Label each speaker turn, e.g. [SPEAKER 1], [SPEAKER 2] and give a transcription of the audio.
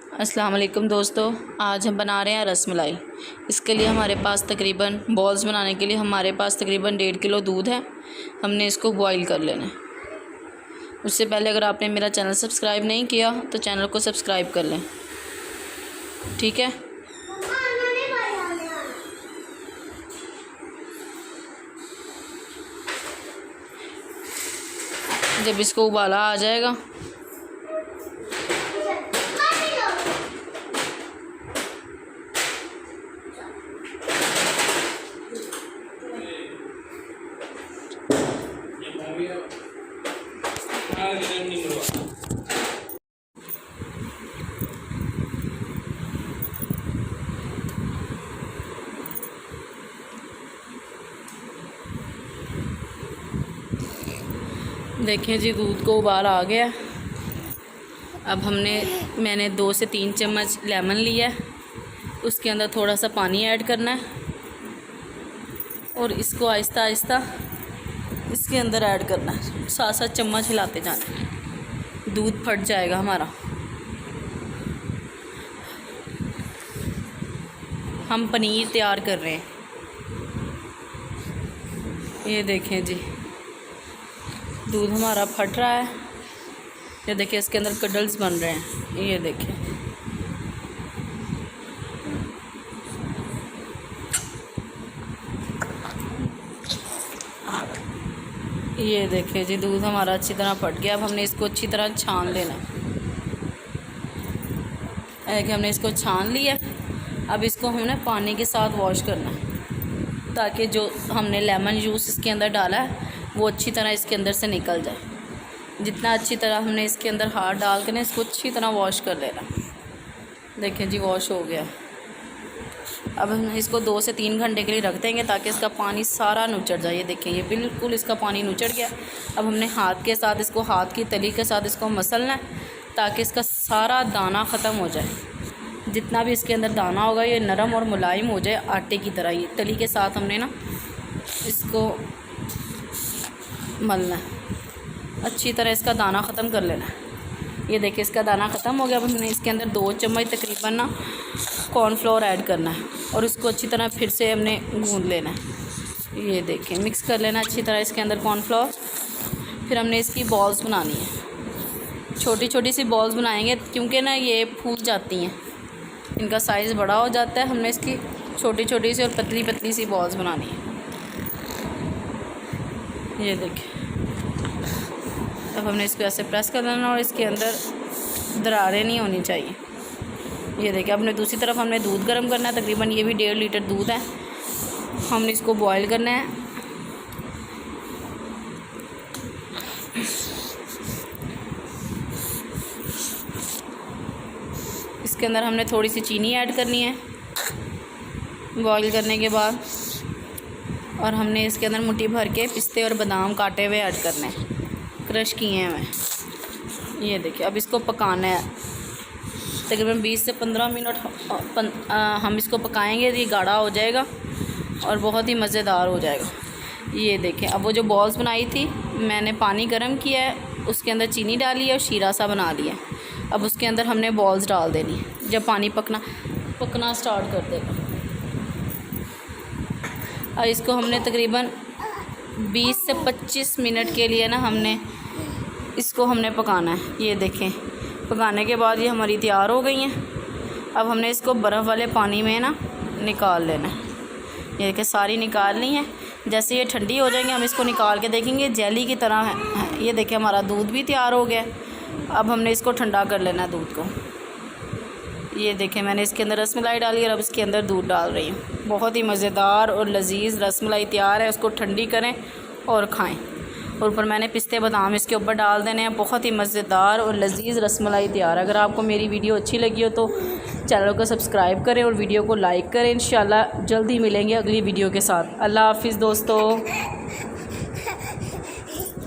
[SPEAKER 1] अस्सलाम वालेकुम दोस्तों, आज हम बना रहे हैं रसमलाई। इसके लिए हमारे पास तकरीबन बॉल्स बनाने के लिए हमारे पास तकरीबन 1.5 किलो दूध है। हमने इसको बॉईल कर लेना है। उससे पहले अगर आपने मेरा चैनल सब्सक्राइब नहीं किया तो चैनल को सब्सक्राइब कर लें, ठीक है। जब इसको उबाला आ जाएगा देखें जी, दूध को उबाल आ गया। अब मैंने 2 से 3 चम्मच लेमन लिया है, उसके अंदर थोड़ा सा पानी ऐड करना है और इसको आहिस्ता आहिस्ता इसके अंदर ऐड करना है। 7-7 चम्मच हिलाते जाना है, दूध फट जाएगा हमारा। हम पनीर तैयार कर रहे हैं। ये देखें जी, दूध हमारा फट रहा है। ये देखिए, इसके अंदर कडल्स बन रहे हैं। ये देखिए, ये देखिए जी, दूध हमारा अच्छी तरह फट गया। अब हमने इसको अच्छी तरह छान लेना है कि हमने इसको छान लिया। अब इसको हमने पानी के साथ वॉश करना है ताकि जो हमने लेमन जूस इसके अंदर डाला है वो अच्छी तरह इसके अंदर से निकल जाए। जितना अच्छी तरह हमने इसके अंदर हाथ डाल के ना इसको अच्छी तरह वॉश कर लेना। देखें जी, वॉश हो गया। अब हम इसको 2 से 3 घंटे के लिए रख देंगे ताकि इसका पानी सारा नुचड़ जाए। ये देखें, ये बिल्कुल इसका पानी नुचड़ गया। अब हमने हाथ के साथ इसको, हाथ की तली के साथ इसको मसलना है ताकि इसका सारा दाना ख़त्म हो जाए। जितना भी इसके अंदर दाना होगा ये नरम और मुलायम हो जाए, आटे की तरह। ये तली के साथ हमने ना इसको मलना है, अच्छी तरह इसका दाना ख़त्म कर लेना है। ये देखिए, इसका दाना ख़त्म हो गया। अब हमने इसके अंदर 2 चम्मच तकरीबन ना कॉर्नफ्लोर ऐड करना है और इसको अच्छी तरह फिर से हमने गूंद लेना है। ये देखें, मिक्स कर लेना अच्छी तरह इसके अंदर कॉर्नफ्लोर। फिर हमने इसकी बॉल्स बनानी है। छोटी छोटी सी बॉल्स बनाएंगे क्योंकि ना ये फूल जाती हैं, इनका साइज़ बड़ा हो जाता है। हमने इसकी छोटी छोटी सी और पतली पतली सी बॉल्स बनानी है। ये देखिए, अब हमने इसको ऐसे प्रेस कर लेना और इसके अंदर दरारें नहीं होनी चाहिए। ये देखिए, अब दूसरी तरफ हमने दूध गर्म करना है। तकरीबन ये भी 1.5 लीटर दूध है। हमने इसको बॉईल करना है। इसके अंदर हमने थोड़ी सी चीनी ऐड करनी है बॉईल करने के बाद, और हमने इसके अंदर मुट्ठी भर के पिस्ते और बादाम काटे हुए ऐड करने हैं, क्रश किए हैं मैं। ये देखिए, अब इसको पकाना है तकरीबन 20 से 15 मिनट। हम इसको पकाएंगे तो ये गाढ़ा हो जाएगा और बहुत ही मज़ेदार हो जाएगा। ये देखें, अब वो जो बॉल्स बनाई थी मैंने पानी गर्म किया है, उसके अंदर चीनी डाली है और शीरा सा बना लिया है। अब उसके अंदर हमने बॉल्स डाल देनी है। जब पानी पकना स्टार्ट कर देगा, और इसको हमने तकरीबन 20 से 25 मिनट के लिए ना इसको हमने पकाना है। ये देखें, पकाने के बाद ये हमारी तैयार हो गई हैं। अब हमने इसको बर्फ़ वाले पानी में ना निकाल लेना है। ये देखें, सारी निकालनी है। जैसे ये ठंडी हो जाएंगी हम इसको निकाल के देखेंगे, जेली की तरह है। ये देखें, हमारा दूध भी तैयार हो गया। अब हमने इसको ठंडा कर लेना है दूध को। ये देखें, मैंने इसके अंदर रसमलाई डाली और अब इसके अंदर दूध डाल रही हूँ। बहुत ही मज़ेदार और लजीज़ रसमलाई तैयार है। उसको ठंडी करें और खाएं। और ऊपर मैंने पिस्ते बादाम इसके ऊपर डाल देने हैं। बहुत ही मज़ेदार और लजीज़ रसमलाई तैयार है। अगर आपको मेरी वीडियो अच्छी लगी हो तो चैनल को सब्सक्राइब करें और वीडियो को लाइक करें। इंशाल्लाह जल्द ही मिलेंगे अगली वीडियो के साथ। अल्लाह हाफ़िज़ दोस्तों।